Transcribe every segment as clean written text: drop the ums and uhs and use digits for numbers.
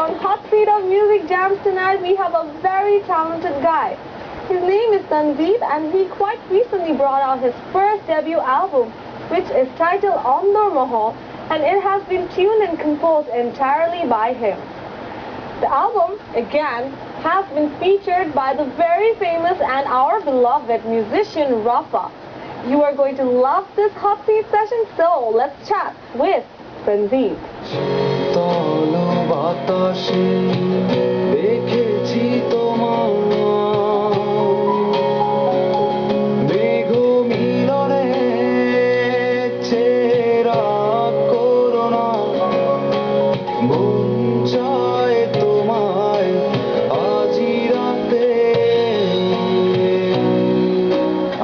on Hot Seat of Music Jams tonight we have a very talented guy. His name is Tanzeeb and he quite recently brought out his first debut album, which is titled Andor Mahal, and it has been tuned and composed entirely by him. The album, again, has been featured by the very famous and our beloved musician Rafa. You are going to love this hot seat session, so let's chat with Tanzeeb.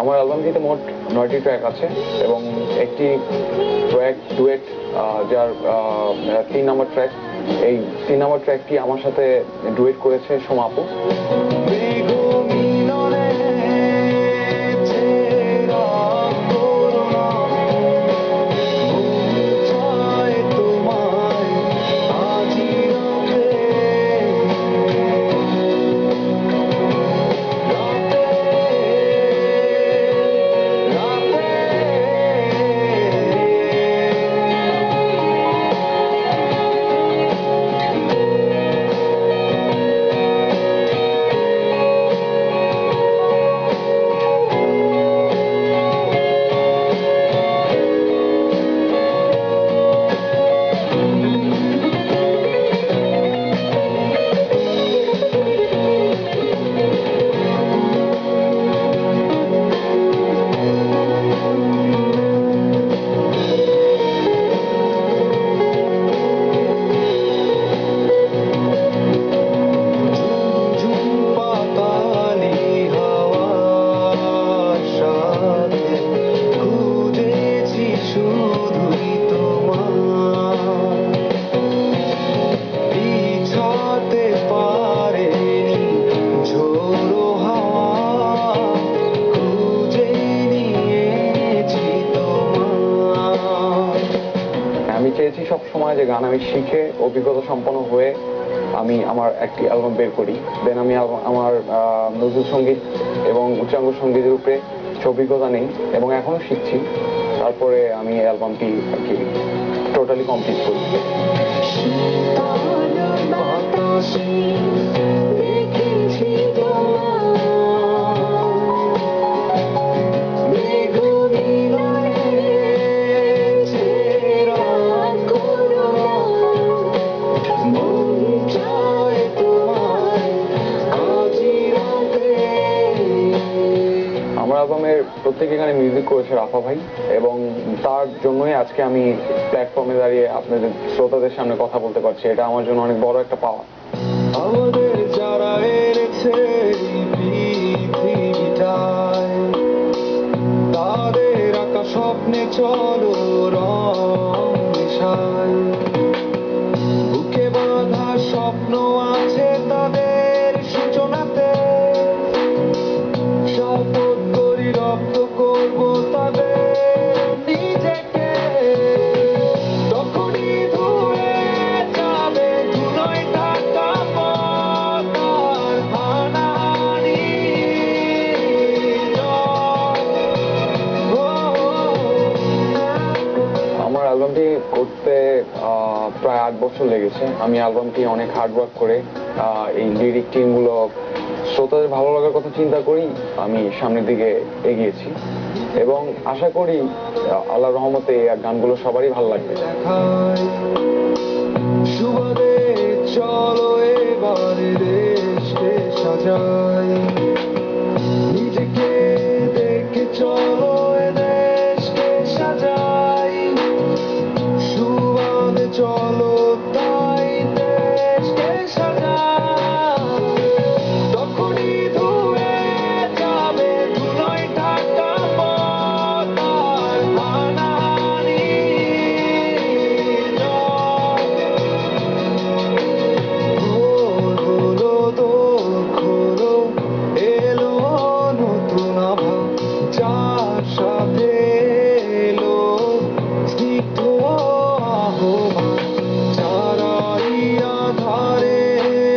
আমার অ্যালবামটিতে মোট 9টি track আছে এবং একটি track duet যার 3 number track. এই 3 নম্বর ট্র্যাকটি আমার সাথে duet করেছে সোমা আপু। আমি চেয়েছি সব সময় যে গান আমি শিখে অভিজ্ঞতা সম্পন্ন হয়ে আমি আমার একটি অ্যালবাম বের করি, দেন আমি আমার নজরুল সঙ্গীত এবং উচ্চাঙ্গ সঙ্গীতের উপরে অভিজ্ঞতা নেই এবং এখনো শিখছি, তারপরে আমি অ্যালবামটি আর কি টোটালি কমপ্লিট করি। আমার অ্যালবামের প্রত্যেক গানে মিউজিক করেছে রাফা ভাই এবং তার জন্যই আজকে আমি প্ল্যাটফর্মে দাঁড়িয়ে আপনাদের শ্রোতাদের সামনে কথা বলতে পারছি। এটা আমার জন্য অনেক বড় একটা পাওয়া। আমাদের যারা এনেছে তাদের আঁকা স্বপ্নে চলো বুকে বাঁধা স্বপ্ন আছে তাদের সূচনাতে, শপথ করি রপ্ত করব তাদের নিজেকে, তখনই ধুয়ে যাবে ধুলোয় ঢাকা পথ আর হানাহানি। আমার অ্যালবামটি করতে প্রায় 8 বছর লেগেছে। আমি অ্যালবামটি অনেক হার্ডওয়ার্ক করে এই লিরিক টিমগুলো শ্রোতাদের ভালো লাগার কথা চিন্তা করি আমি সামনের দিকে এগিয়েছি এবং আশা করি আল্লাহর রহমতে এই গানগুলো সবারই ভালো লাগবে। চলো এবারে দেশকে সাজা